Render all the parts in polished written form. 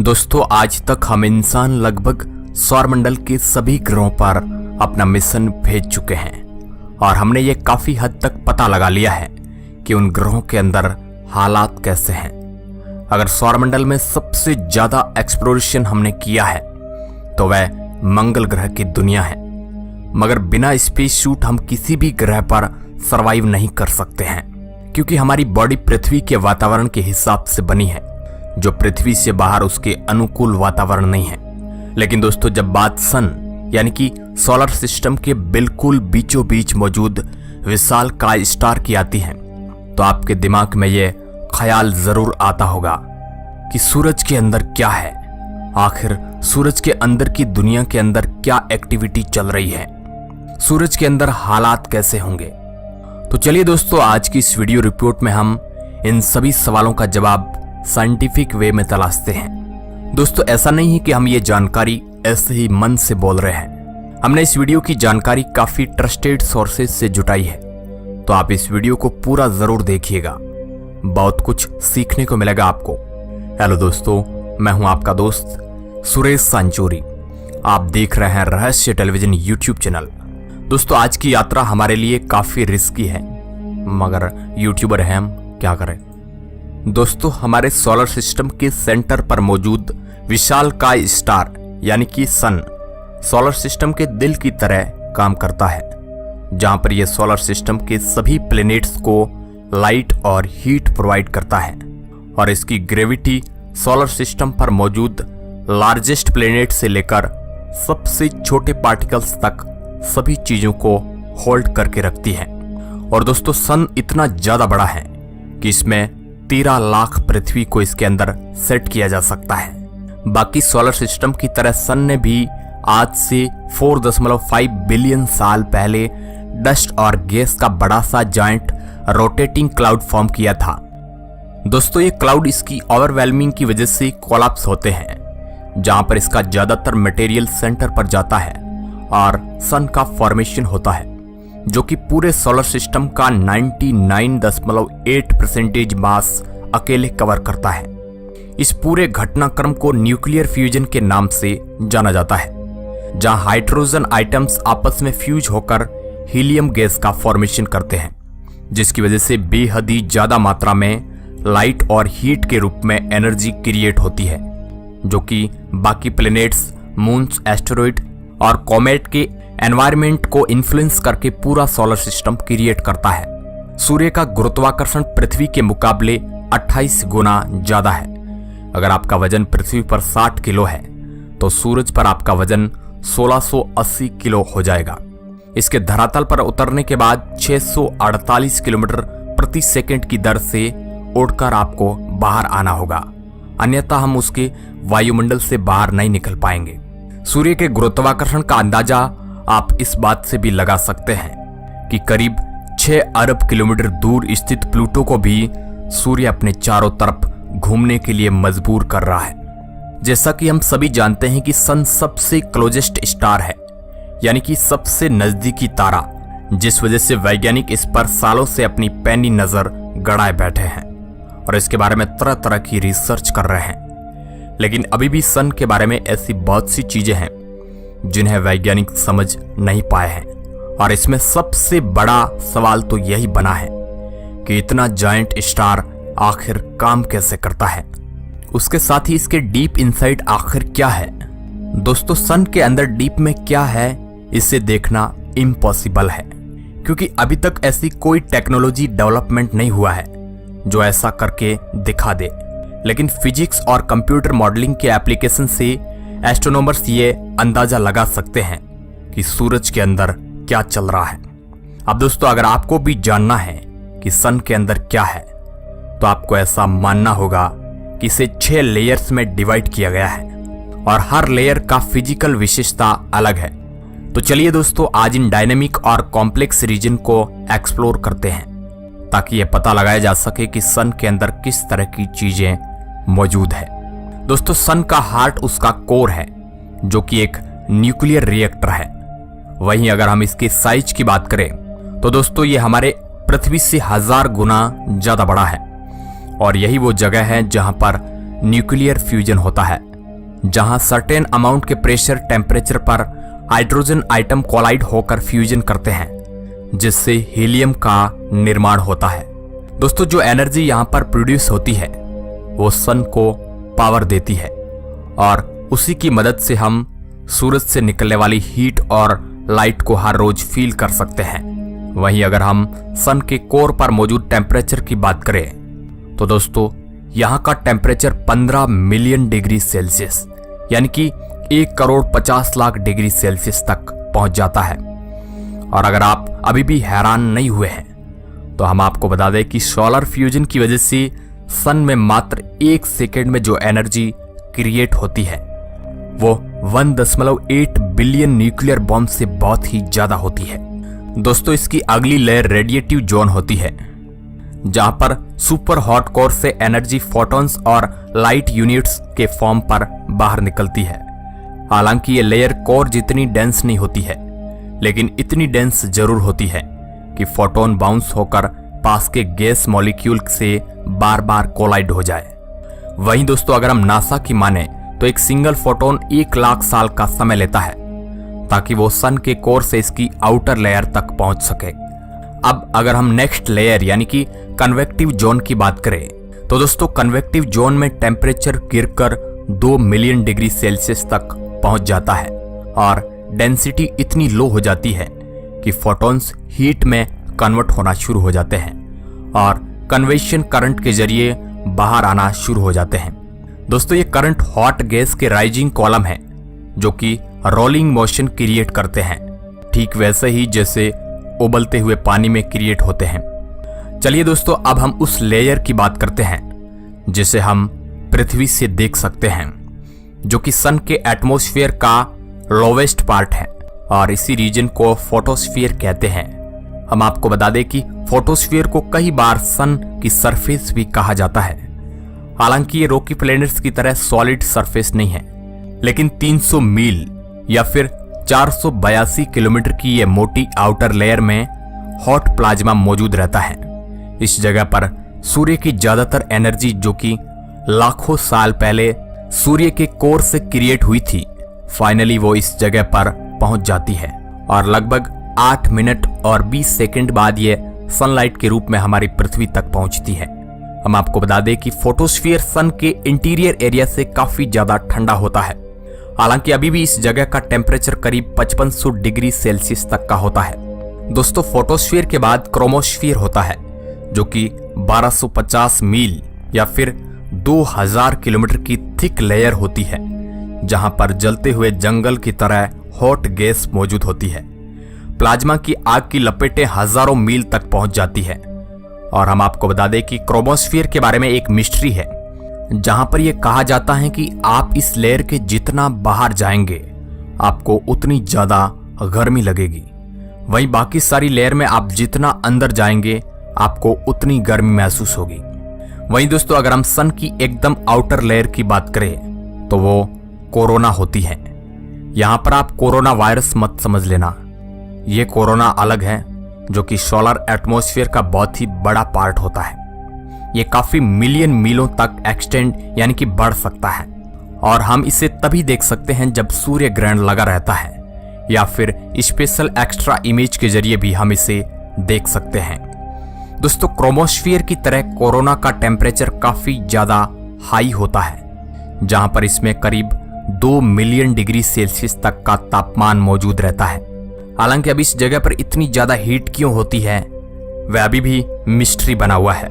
दोस्तों, आज तक हम इंसान लगभग सौरमंडल के सभी ग्रहों पर अपना मिशन भेज चुके हैं और हमने ये काफी हद तक पता लगा लिया है कि उन ग्रहों के अंदर हालात कैसे हैं। अगर सौरमंडल में सबसे ज्यादा एक्सप्लोरेशन हमने किया है तो वह मंगल ग्रह की दुनिया है, मगर बिना स्पेस शूट हम किसी भी ग्रह पर सरवाइव नहीं कर सकते हैं, क्योंकि हमारी बॉडी पृथ्वी के वातावरण के हिसाब से बनी है, जो पृथ्वी से बाहर उसके अनुकूल वातावरण नहीं है। लेकिन दोस्तों, जब बात सन यानी कि सोलर सिस्टम के बिल्कुल बीचों बीच मौजूद विशालकाय स्टार की आती है, तो आपके दिमाग में यह ख्याल जरूर आता होगा कि सूरज के अंदर क्या है, आखिर सूरज के अंदर की दुनिया के अंदर क्या एक्टिविटी चल रही है, सूरज के अंदर हालात कैसे होंगे। तो चलिए दोस्तों, आज की इस वीडियो रिपोर्ट में हम इन सभी सवालों का जवाब साइंटिफिक वे में तलाशते हैं। दोस्तों, ऐसा नहीं है कि हम ये जानकारी ऐसे ही मन से बोल रहे हैं। हमने इस वीडियो की जानकारी काफी ट्रस्टेड सोर्सेज से जुटाई है, तो आप इस वीडियो को पूरा जरूर देखिएगा, बहुत कुछ सीखने को मिलेगा आपको। हेलो दोस्तों, मैं हूं आपका दोस्त सुरेश सांचोरी। आप देख रहे हैं रहस्य टेलीविजन यूट्यूब चैनल। दोस्तों, आज की यात्रा हमारे लिए काफी रिस्की है, मगर यूट्यूबर हैं हम, क्या करें। दोस्तों, हमारे सोलर सिस्टम के सेंटर पर मौजूद विशालकाय स्टार यानी कि सन सोलर सिस्टम के दिल की तरह काम करता है, जहां पर यह सोलर सिस्टम के सभी प्लैनेट्स को लाइट और हीट प्रोवाइड करता है, और इसकी ग्रेविटी सोलर सिस्टम पर मौजूद लार्जेस्ट प्लैनेट से लेकर सबसे छोटे पार्टिकल्स तक सभी चीजों को होल्ड करके रखती है। और दोस्तों, सन इतना ज्यादा बड़ा है कि इसमें 13 लाख पृथ्वी को इसके अंदर सेट किया जा सकता है। बाकी सोलर सिस्टम की तरह सन ने भी आज से 4.5 बिलियन साल पहले डस्ट और गैस का बड़ा सा जायंट रोटेटिंग क्लाउड फॉर्म किया था। दोस्तों, ये क्लाउड इसकी ओवरवेलमिंग की वजह से कोलैप्स होते हैं, जहां पर इसका ज्यादातर मटेरियल सेंटर पर जाता है और सन का फॉर्मेशन होता है, जो कि पूरे सोलर सिस्टम का 99.8% मास अकेले कवर करता है। इस पूरे घटनाक्रम को न्यूक्लियर फ्यूजन के नाम से जाना जाता है, जहां हाइड्रोजन आइटम्स आपस में फ्यूज होकर हीलियम गैस का फॉर्मेशन करते हैं, जिसकी वजह से बेहद ही ज्यादा मात्रा में लाइट और हीट के रूप में एनर्जी क्रिएट होती है, जो कि बाकी प्लैनेट्स, मून्स, एस्टेरॉइड और कॉमेट के एनवायरनमेंट को इन्फ्लुएंस करके पूरा सोलर सिस्टम क्रिएट करता है। सूर्य का गुरुत्वाकर्षण पृथ्वी के मुकाबले 28 गुना ज्यादा है। अगर आपका वजन पृथ्वी पर 60 किलो है, तो सूरज पर आपका वजन 1680 किलो हो जाएगा। इसके धरातल पर उतरने के बाद 648 किलोमीटर प्रति सेकंड की दर से उड़कर आपको बाहर आना होगा, अन्यथा हम उसके वायुमंडल से बाहर नहीं निकल पाएंगे। सूर्य के गुरुत्वाकर्षण का अंदाजा आप इस बात से भी लगा सकते हैं कि करीब 6 अरब किलोमीटर दूर स्थित प्लूटो को भी सूर्य अपने चारों तरफ घूमने के लिए मजबूर कर रहा है। जैसा कि हम सभी जानते हैं कि सन सबसे क्लोजेस्ट स्टार है, यानी कि सबसे नजदीकी तारा, जिस वजह से वैज्ञानिक इस पर सालों से अपनी पैनी नजर गड़ाए बैठे हैं और इसके बारे में तरह तरह की रिसर्च कर रहे हैं। लेकिन अभी भी सन के बारे में ऐसी बहुत सी चीजें हैं जिन्हें वैज्ञानिक समझ नहीं पाए हैं, और इसमें सबसे बड़ा सवाल तो यही बना है कि इतना जायंट स्टार आखिर काम कैसे करता है, उसके साथ ही इसके डीप इनसाइड आखिर क्या है। दोस्तों, सन के अंदर डीप में क्या है, इसे देखना इम्पॉसिबल है, क्योंकि अभी तक ऐसी कोई टेक्नोलॉजी डेवलपमेंट नहीं हुआ है जो ऐसा करके दिखा दे। लेकिन फिजिक्स और कंप्यूटर मॉडलिंग के एप्लीकेशन से एस्ट्रोनॉमर्स ये अंदाजा लगा सकते हैं कि सूरज के अंदर क्या चल रहा है। अब दोस्तों, अगर आपको भी जानना है कि सन के अंदर क्या है, तो आपको ऐसा मानना होगा कि इसे 6 लेयर्स में डिवाइड किया गया है और हर लेयर का फिजिकल विशेषता अलग है। तो चलिए दोस्तों, आज इन डायनेमिक और कॉम्प्लेक्स रीजन को एक्सप्लोर करते हैं, ताकि यह पता लगाया जा सके कि सन के अंदर किस तरह की चीजें मौजूद है। दोस्तों, सन का हार्ट उसका कोर है, जो कि एक न्यूक्लियर रिएक्टर है। वहीं अगर हम इसके साइज की बात करें, तो दोस्तों ये हमारे पृथ्वी से 1000 गुना ज्यादा बड़ा है, और यही वो जगह है जहां पर न्यूक्लियर फ्यूजन होता है। जहां सर्टेन अमाउंट के प्रेशर टेम्परेचर पर हाइड्रोजन आइटम कोलाइड होकर फ्यूजन करते हैं, जिससे हीलियम का निर्माण होता है। दोस्तों, जो एनर्जी यहां पर प्रोड्यूस होती है वो सन को पावर देती है और उसी की मदद से हम सूरज से निकलने वाली हीट और लाइट को हर रोज फील कर सकते हैं। वहीं अगर हम सन के कोर पर मौजूद टेम्परेचर की बात करें तो दोस्तों यहाँ का टेम्परेचर 15 मिलियन डिग्री सेल्सियस यानी कि 1,50,00,000 डिग्री सेल्सियस तक पहुंच जाता है। और अगर आप अभी भी हैरान नहीं हुए हैं तो हम आपको बता दें कि सोलर फ्यूजन की वजह से सन में मात्र 1 सेकेंड में जो एनर्जी क्रिएट होती है वो 1.8 बिलियन न्यूक्लियर बॉम्ब से बहुत ही ज्यादा होती है। दोस्तों, इसकी अगली लेयर रेडिएटिव जोन होती है, जहां पर सुपर हॉट कोर से एनर्जी फोटॉन्स और लाइट यूनिट्स के फॉर्म पर बाहर निकलती है। हालांकि ये लेयर कोर जितनी डेंस नहीं होती है, लेकिन इतनी डेंस जरूर होती है कि फोटोन बाउंस होकर पास के गैस मॉलिक्यूल से बार बार कोलाइड हो जाए। वहीं दोस्तों, अगर हम नासा की माने तो एक सिंगल फोटोन 1,00,000 साल का समय लेता है ताकि वो सन के कोर से इसकी आउटर लेयर तक पहुंच सके। अब अगर हम नेक्स्ट लेयर यानी कि कन्वेक्टिव जोन की बात करें तो दोस्तों, कन्वेक्टिव जोन में टेम्परेचर गिरकर 2 मिलियन डिग्री सेल्सियस तक पहुंच जाता है और डेंसिटी इतनी लो हो जाती है कि फोटॉन्स हीट में कन्वर्ट होना शुरू हो जाते हैं और कन्वेक्शन करंट के जरिए बाहर आना शुरू हो जाते हैं। दोस्तों, ये करंट हॉट गैस के राइजिंग कॉलम है जो कि रोलिंग मोशन क्रिएट करते हैं, ठीक वैसे ही जैसे उबलते हुए पानी में क्रिएट होते हैं। चलिए दोस्तों, अब हम उस लेयर की बात करते हैं जिसे हम पृथ्वी से देख सकते हैं, जो कि सन के एटमॉस्फेयर का लोवेस्ट पार्ट है और इसी रीजन को फोटोस्फीयर कहते हैं। हम आपको बता दें कि फोटोस्फीयर को कई बार सन की सरफेस भी कहा जाता है। हालांकि ये रॉकी प्लैनेट्स की तरह सॉलिड सरफेस नहीं है, लेकिन 300 मील या फिर 482 किलोमीटर की ये मोटी आउटर लेयर में हॉट प्लाज्मा मौजूद रहता है। इस जगह पर सूर्य की ज्यादातर एनर्जी, जो कि लाखों साल पहले सूर्य के कोर से क्रिएट हुई थी, फाइनली वो इस जगह पर पहुंच जाती है और लगभग 8 मिनट और 20 सेकंड बाद ये सनलाइट के रूप में हमारी पृथ्वी तक पहुंचती है। हम आपको बता दें कि फोटोस्फीयर सन के इंटीरियर एरिया से काफी ज्यादा ठंडा होता है। हालांकि अभी भी इस जगह का टेम्परेचर करीब 5500 डिग्री सेल्सियस तक का होता है। दोस्तों, फोटोस्फीयर के बाद क्रोमोस्फीयर होता है, जो कि 1250 मील या फिर 2000 किलोमीटर की थिक लेयर होती है, जहां पर जलते हुए जंगल की तरह हॉट गैस मौजूद होती है। प्लाज्मा की आग की लपेटें हजारों मील तक पहुंच जाती है। और हम आपको बता दें कि क्रोमोस्फीयर के बारे में एक मिस्ट्री है, जहां पर यह कहा जाता है कि आप इस लेयर के जितना बाहर जाएंगे आपको उतनी ज्यादा गर्मी लगेगी, वहीं बाकी सारी लेयर में आप जितना अंदर जाएंगे आपको उतनी गर्मी महसूस होगी। वहीं दोस्तों, अगर हम सन की एकदम आउटर लेयर की बात करें तो वो कोरोना होती है। यहां पर आप कोरोना वायरस मत समझ लेना, ये कोरोना अलग है जो कि सोलर एटमॉस्फेयर का बहुत ही बड़ा पार्ट होता है। ये काफी मिलियन मीलों तक एक्सटेंड यानी कि बढ़ सकता है और हम इसे तभी देख सकते हैं जब सूर्य ग्रहण लगा रहता है या फिर स्पेशल एक्स्ट्रा इमेज के जरिए भी हम इसे देख सकते हैं। दोस्तों, क्रोमोस्फीयर की तरह कोरोना का टेम्परेचर काफी ज्यादा हाई होता है, जहां पर इसमें करीब 2 मिलियन डिग्री सेल्सियस तक का तापमान मौजूद रहता है। हालांकि अब इस जगह पर इतनी ज्यादा हीट क्यों होती है वह अभी भी मिस्ट्री बना हुआ है।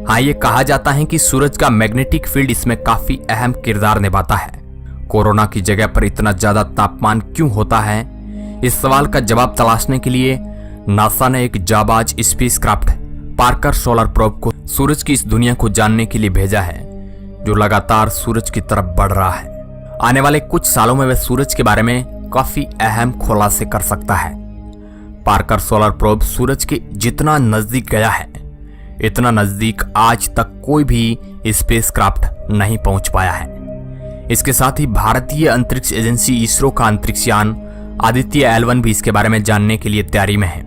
हाँ, ये कहा जाता है कि सूरज का मैग्नेटिक फील्ड इसमें काफी अहम किरदार निभाता है। कोरोना की जगह पर इतना ज्यादा तापमान क्यों होता है, इस सवाल का जवाब तलाशने के लिए नासा ने एक जाबाज स्पेसक्राफ्ट पार्कर सोलर प्रोब को सूरज की इस दुनिया को जानने के लिए भेजा है, जो लगातार सूरज की तरफ बढ़ रहा है। आने वाले कुछ सालों में वह सूरज के बारे में काफी अहम खुलासे कर सकता है। पार्कर सोलर प्रोब सूरज के जितना नजदीक गया है, इतना नजदीक आज तक कोई भी स्पेसक्राफ्ट नहीं पहुंच पाया है। इसके साथ ही भारतीय अंतरिक्ष एजेंसी इसरो का अंतरिक्ष यान आदित्य L1 भी इसके बारे में जानने के लिए तैयारी में है।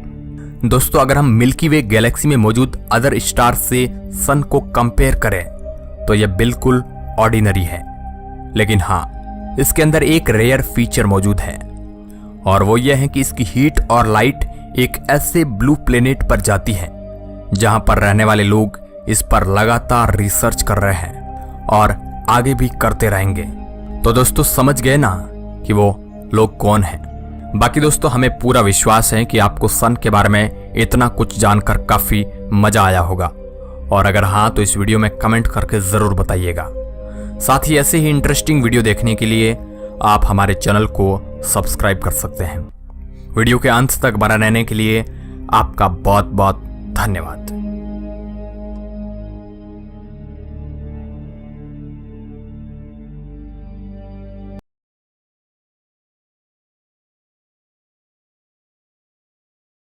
दोस्तों, अगर हम मिल्की वे गैलेक्सी में मौजूद अदर स्टार से सन को कंपेयर करें तो यह बिल्कुल ऑर्डिनरी है, लेकिन हाँ, इसके अंदर एक रेयर फीचर मौजूद है और वो यह है कि इसकी हीट और लाइट एक ऐसे ब्लू प्लेनेट पर जाती है जहां पर रहने वाले लोग इस पर लगातार रिसर्च कर रहे हैं और आगे भी करते रहेंगे। तो दोस्तों समझ गए ना कि वो लोग कौन हैं। बाकी दोस्तों हमें पूरा विश्वास है कि आपको सन के बारे में इतना कुछ जानकर काफी मजा आया होगा और अगर हाँ तो इस वीडियो में कमेंट करके जरूर बताइएगा। साथ ही ऐसे ही इंटरेस्टिंग वीडियो देखने के लिए आप हमारे चैनल को सब्सक्राइब कर सकते हैं। वीडियो के अंत तक बना रहने के लिए आपका बहुत बहुत धन्यवाद।